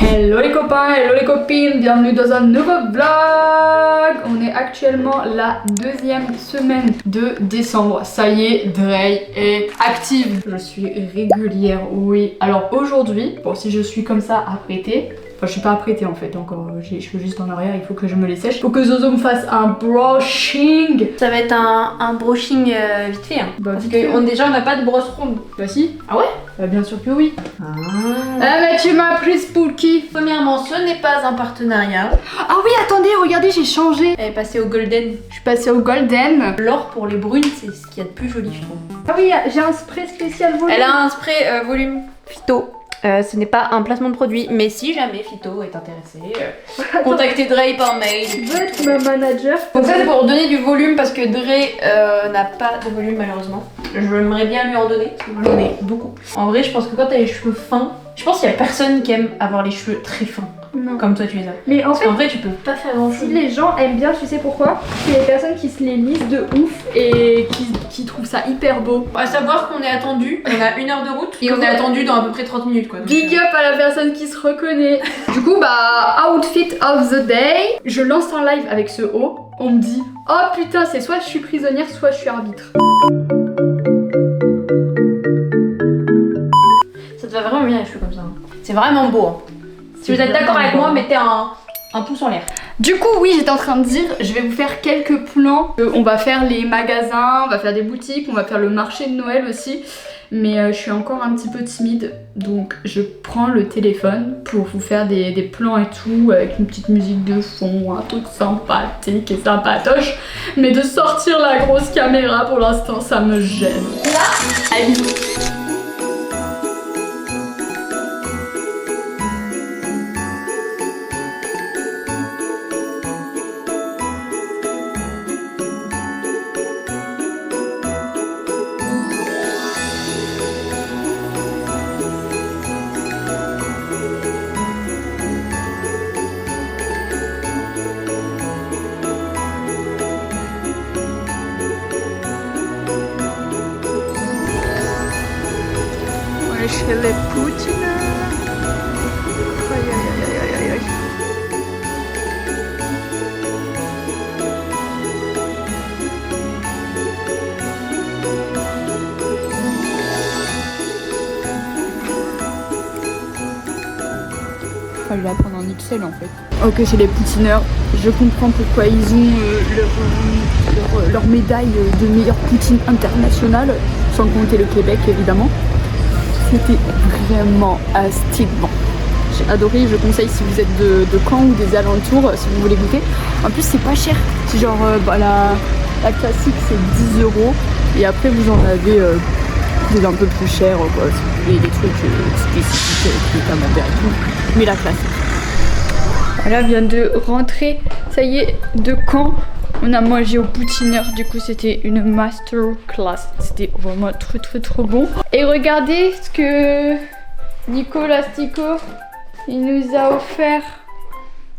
Hello les copains, hello les copines, bienvenue dans un nouveau vlog. On est actuellement la deuxième semaine de décembre. Ça y est, Dre est active. Je suis régulière, oui. Alors aujourd'hui, bon si je suis comme ça apprêtée, enfin je suis pas apprêtée en fait, encore j'ai les cheveux juste en arrière, il faut que je me les sèche. Faut que Zozo me fasse un brushing. Ça va être un brushing vite fait hein. Bah, parce vite que fait. déjà on n'a pas de brosse ronde. Bah si. Ah ouais? Bah bien sûr que oui. Ah. Mais tu m'as pris Spooky. Premièrement, ce n'est pas un partenariat. Ah oui attendez, regardez j'ai changé. Elle est passée au golden. Je suis passée au golden. L'or pour les brunes, c'est ce qu'il y a de plus joli je trouve. Ah oui, j'ai un spray spécial volume. Elle a un spray volume Phyto. Ce n'est pas un placement de produit, mais si jamais Phyto est intéressé, contactez Dre par mail. Tu veux être ma manager? Donc ça c'est pour donner du volume parce que Dre n'a pas de volume malheureusement. J'aimerais bien lui en donner parce que moi j'en ai beaucoup. En vrai je pense que quand t'as les cheveux fins, je pense qu'il y a personne qui aime avoir les cheveux très fins. Non. Comme toi tu les as. Mais en Parce fait, qu'en vrai tu peux pas faire grand si chose. les gens aiment bien, tu sais pourquoi? C'est les personnes qui se les lisent de ouf et qui trouvent ça hyper beau. À savoir qu'on est attendu, on a 1 heure de route et on est attendu dans à peu près 30 minutes quoi. Donc, Big up à la personne qui se reconnaît. Du coup, bah, outfit of the day. Je lance un live avec ce haut. On me dit, oh putain, c'est soit je suis prisonnière, soit je suis arbitre. Ça te va vraiment bien les cheveux comme ça. C'est vraiment beau. Hein. Si vous êtes d'accord avec moi, mettez un pouce en l'air. Du coup, oui, j'étais en train de dire, je vais vous faire quelques plans. On va faire les magasins, on va faire des boutiques, on va faire le marché de Noël aussi. Mais je suis encore un petit peu timide, donc je prends le téléphone pour vous faire des plans et tout, avec une petite musique de fond, un truc sympathique et sympatoche. Mais de sortir la grosse caméra pour l'instant, ça me gêne. Allez, bisous. Chez les Poutines. Aïe aïe aïe aïe aïe aïe. Enfin, je vais la prendre en XL en fait. Ok, chez les Poutineurs, je comprends pourquoi ils ont leur médaille de meilleure poutine internationale, sans compter le Québec évidemment. C'était vraiment astigmant. J'ai adoré, je conseille si vous êtes de Caen ou des alentours, si vous voulez goûter. En plus c'est pas cher, c'est genre la classique c'est 10 € et après vous en avez des un peu plus chers quoi, si vous voulez des trucs spécifiques avec les camemberts et tout, mais la classique. Voilà, vient de rentrer, ça y est, de Caen. On a mangé au Poutineur, du coup c'était une masterclass. C'était vraiment trop bon. Et regardez ce que Nicolas Stico il nous a offert.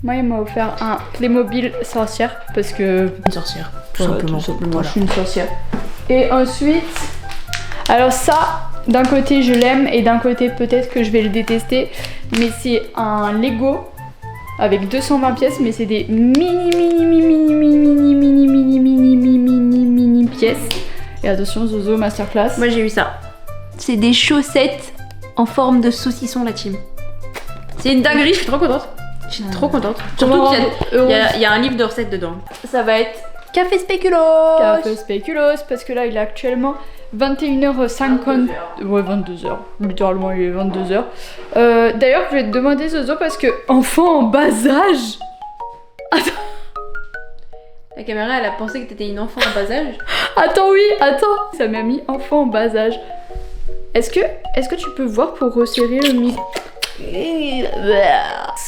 Moi il m'a offert un Playmobil sorcière parce que... Une sorcière, tout simplement. Voilà. Je suis une sorcière. Et ensuite, alors ça, d'un côté je l'aime et d'un côté peut-être que je vais le détester. Mais c'est un Lego avec 220 pièces, mais c'est des mini pièces. Et attention, Zozo masterclass. Moi j'ai eu ça. C'est des chaussettes en forme de saucisson la team. C'est une dinguerie, je suis trop contente. Je suis trop contente. Surtout qu'il y a un livre de recettes dedans. Ça va être Café Spéculoos. Café Spéculoos, parce que là il est actuellement 21h50. Ouais, 22h. Littéralement, il est 22h. D'ailleurs, je vais te demander, Zozo, parce que enfant en bas âge. Attends. La caméra, elle a pensé que t'étais une enfant en bas âge. Attends, oui, attends. Ça m'a mis enfant en bas âge. Est-ce que tu peux voir pour resserrer le micro?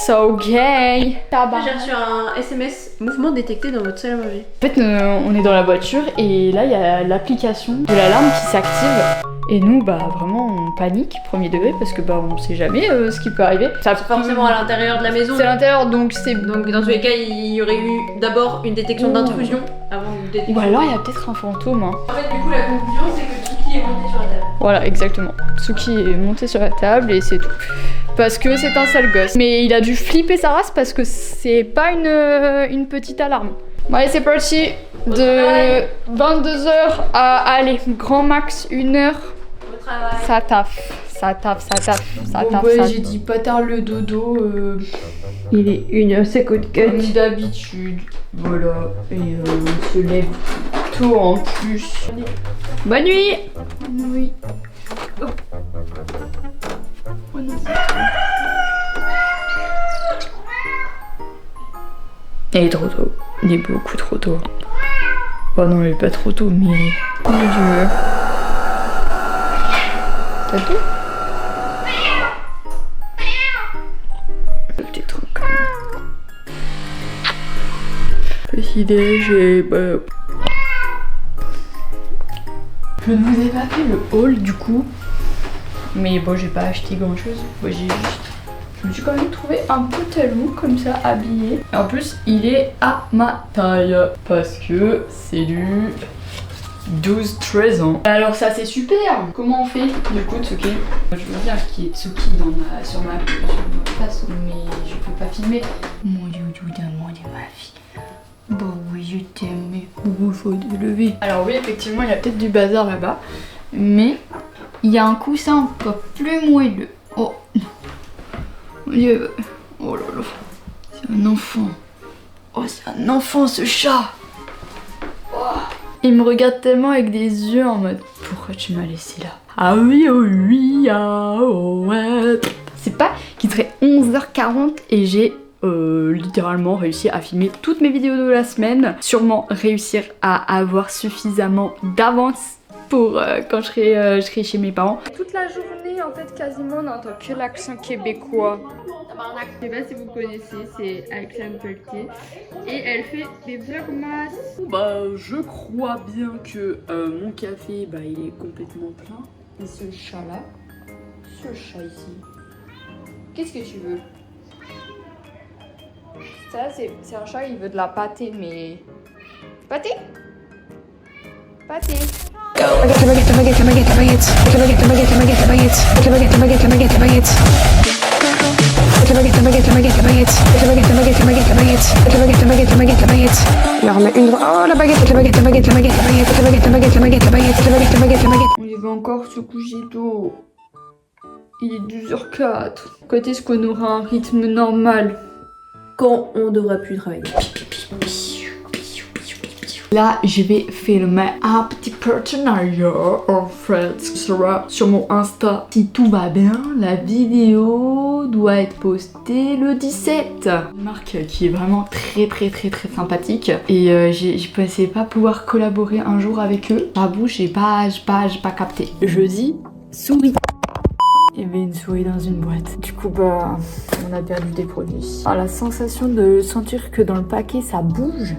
So gay. J'ai reçu un SMS mouvement détecté dans votre salle à manger. En fait, on est dans la voiture et là, il y a l'application de l'alarme qui s'active. Et nous, bah vraiment, on panique, premier degré, parce que bah on sait jamais ce qui peut arriver. C'est forcément à l'intérieur de la maison. C'est à l'intérieur, donc c'est... Donc dans tous les cas, il y aurait eu d'abord une détection d'intrusion avant une détection. Ou alors il y a peut-être un fantôme. Hein. En fait, du coup, la conclusion, c'est que Tsuki est monté sur la table. Voilà, exactement. Tsuki est monté sur la table et c'est tout. parce que c'est un sale gosse. Mais il a dû flipper sa race parce que c'est pas une petite alarme. Bon allez c'est parti, de 22h à aller grand max 1h. Ça taffe, ça taffe, ça taffe, ça taffe. Bon bah j'ai dit pas tard le dodo. Il est 1h54. Comme d'habitude. Voilà. Et on se lève tôt en plus. Bonne nuit. Bonne nuit. Oh. Oh non, il est trop tôt. Il est beaucoup trop tôt. Oh non, il est pas trop tôt, mais... Oh mon Dieu. T'as tout? Le petit truc. Petit déj et... bah... Je ne vous ai pas fait le haul du coup. Mais bon, j'ai pas acheté grand chose. Bon, je me suis quand même trouvé un pantalon comme ça habillé. Et en plus, il est à ma taille parce que c'est du 12-13 ans. Alors ça c'est super. Comment on fait du coup Tsuki? Je veux bien qu'il y ait Tsuki sur ma place, mais je peux pas filmer. Mon dieu d'amour de ma fille. Bon oui, je t'aime, mais il faut te lever. Alors oui, effectivement, il y a peut-être du bazar là-bas, mais il y a un coussin encore plus moelleux. Oh mon dieu. Oh là là. C'est un enfant. Oh, c'est un enfant ce chat. Oh. Il me regarde tellement avec des yeux en mode pourquoi tu m'as laissé là? Ah oui, oh oui, ah oh ouais. C'est pas qu'il serait 11h40 et j'ai littéralement réussi à filmer toutes mes vidéos de la semaine. Sûrement réussir à avoir suffisamment d'avance pour quand je serai chez mes parents. Toute la journée en fait quasiment on n'entend que l'accent québécois. Je sais pas si vous connaissez, c'est Alexandre Pelletier et elle fait des vlogmas. Bah je crois bien que mon café bah il est complètement plein. Et ce chat là, ce chat ici, qu'est-ce que tu veux? Ça c'est un chat, il veut de la pâtée mais... Pâtée? Pâtée. Il leur met une... Oh la baguette, la baguette, la baguette, la baguette, la baguette, la baguette, la baguette, la baguette, la baguette, la baguette, la baguette, la baguette. On y va encore se coucher tôt. Il est 12h04. Quand est-ce qu'on aura un rythme normal? Quand on devra plus travailler. Là, je vais filmer un petit partenariat en fait. Ce sera sur mon Insta. Si tout va bien, la vidéo doit être postée le 17. Une marque qui est vraiment très sympathique. Et je pensais pas pouvoir collaborer un jour avec eux. J'avoue, j'ai pas capté. Jeudi, souris. Il y avait une souris dans une boîte. Du coup, bah, on a perdu des produits. Ah, la sensation de sentir que dans le paquet, ça bouge.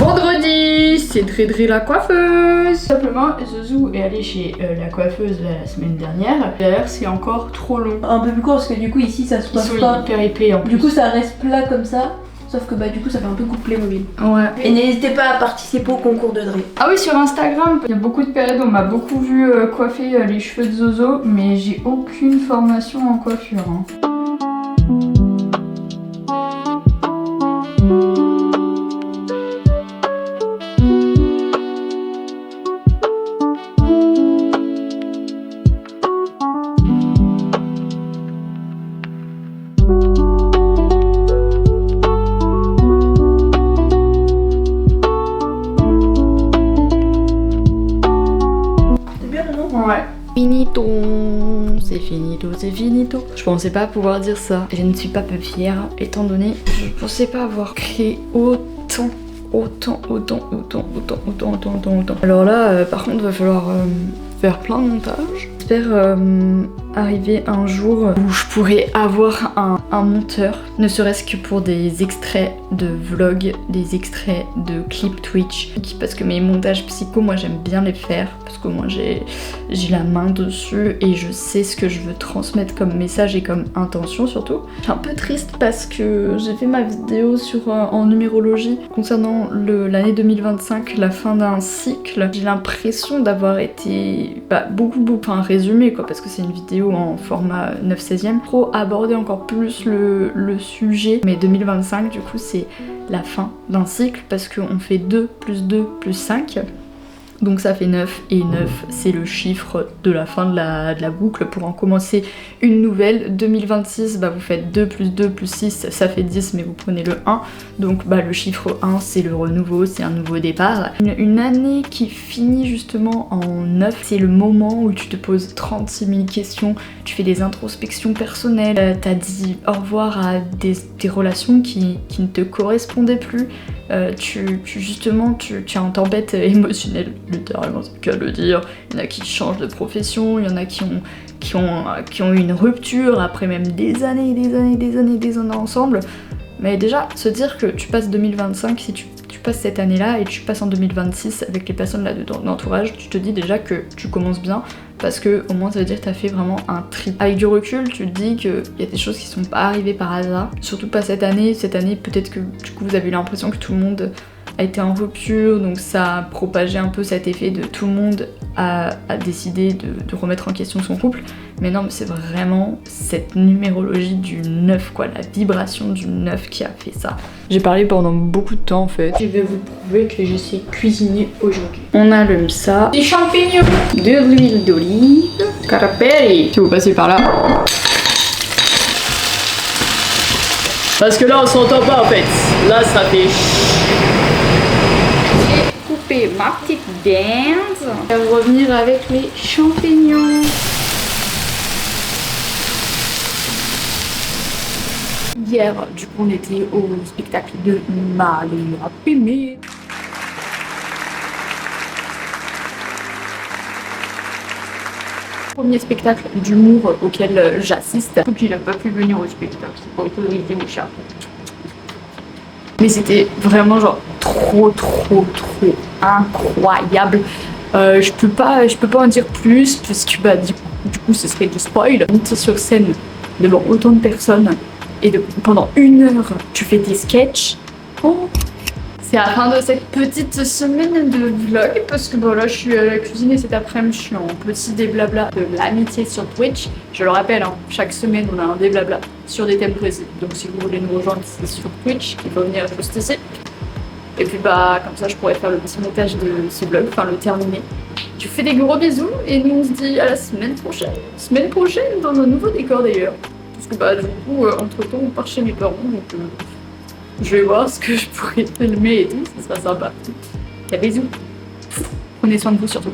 Vendredi, c'est Dredré la coiffeuse. Simplement, Zouzou est allé chez la coiffeuse la semaine dernière. D'ailleurs, c'est encore trop long. Un peu plus court parce que du coup, ici, ça se coiffe pas. Hyper épais en plus. Du coup, ça reste plat comme ça. Sauf que bah du coup ça fait un peu coupe Playmobil. Ouais. Et n'hésitez pas à participer au concours de Dre. Ah oui, sur Instagram, il y a beaucoup de périodes où on m'a beaucoup vu coiffer les cheveux de Zozo, mais j'ai aucune formation en coiffure. Hein. Ouais. Finito, c'est finito, c'est finito. Je pensais pas pouvoir dire ça. Je ne suis pas peu fière, étant donné que je pensais pas avoir créé autant. Alors là, par contre, va falloir faire plein de montage. J'espère arriver un jour où je pourrai avoir un monteur, ne serait-ce que pour des extraits de vlog, des extraits de clips Twitch. Parce que mes montages psycho, moi j'aime bien les faire, parce que moi j'ai la main dessus et je sais ce que je veux transmettre comme message et comme intention surtout. Je suis un peu triste parce que j'ai fait ma vidéo en numérologie concernant l'année 2025, la fin d'un cycle. J'ai l'impression d'avoir été beaucoup, enfin résumé quoi, parce que c'est une vidéo vidéo en format 9/16e pour aborder encore plus le sujet. Mais 2025 du coup c'est la fin d'un cycle parce qu'on fait 2 plus 2 plus 5. Donc ça fait 9 et 9 c'est le chiffre de la fin de la boucle pour en commencer une nouvelle. 2026 bah vous faites 2 plus 2 plus 6 ça fait 10 mais vous prenez le 1. Donc bah le chiffre 1 c'est le renouveau, c'est un nouveau départ. Une année qui finit justement en 9 c'est le moment où tu te poses 36 000 questions, tu fais des introspections personnelles, t'as dit au revoir à des relations qui ne te correspondaient plus. Tu es en tempête émotionnelle, littéralement c'est le cas de le dire. Il y en a qui changent de profession, il y en a qui ont eu une rupture après même des années ensemble. Mais déjà, se dire que tu passes 2025, si tu passes cette année-là et tu passes en 2026 avec les personnes là de ton entourage, tu te dis déjà que tu commences bien parce que au moins ça veut dire que t'as fait vraiment un tri. Avec du recul, tu te dis qu'il y a des choses qui sont pas arrivées par hasard, surtout pas cette année. Cette année, peut-être que du coup vous avez eu l'impression que tout le monde a été en rupture, donc ça a propagé un peu cet effet de tout le monde a décidé de remettre en question son couple. Mais non, mais c'est vraiment cette numérologie du 9 quoi, la vibration du 9 qui a fait ça. J'ai parlé pendant beaucoup de temps en fait. Je vais vous prouver que je sais cuisiner aujourd'hui. On allume ça. Des champignons, de l'huile d'olive, carapelli. Si vous passez par là. Parce que là on s'entend pas en fait. Là ça fait... J'ai coupé ma petite dinde. Je vais revenir avec les champignons. Hier, du coup, on était au spectacle de Maria Pimé. Premier spectacle d'humour auquel j'assiste. Donc il n'a pas pu venir au spectacle, c'est pas autorisé mon chat. Mais c'était vraiment genre trop incroyable. Je peux pas en dire plus parce que bah du coup ce serait du spoil. Monter sur scène devant autant de personnes et pendant 1 heure tu fais des sketchs. Oh. C'est à la fin de cette petite semaine de vlog parce que bon là je suis à la cuisine et cet après-midi je suis en petit déblabla de l'amitié sur Twitch. Je le rappelle, hein, chaque semaine on a un déblabla sur des thèmes précis. Donc si vous voulez nous rejoindre c'est sur Twitch, il faut venir juste ici. Et puis bah comme ça je pourrais faire le petit montage de ce vlog, enfin le terminer. Je vous fais des gros bisous et nous on se dit à la semaine prochaine. Semaine prochaine dans un nouveau décor d'ailleurs. Parce que bah du coup entre temps on part chez mes parents donc je vais voir ce que je pourrais filmer et tout, ça sera sympa. Bisous. Prenez soin de vous surtout.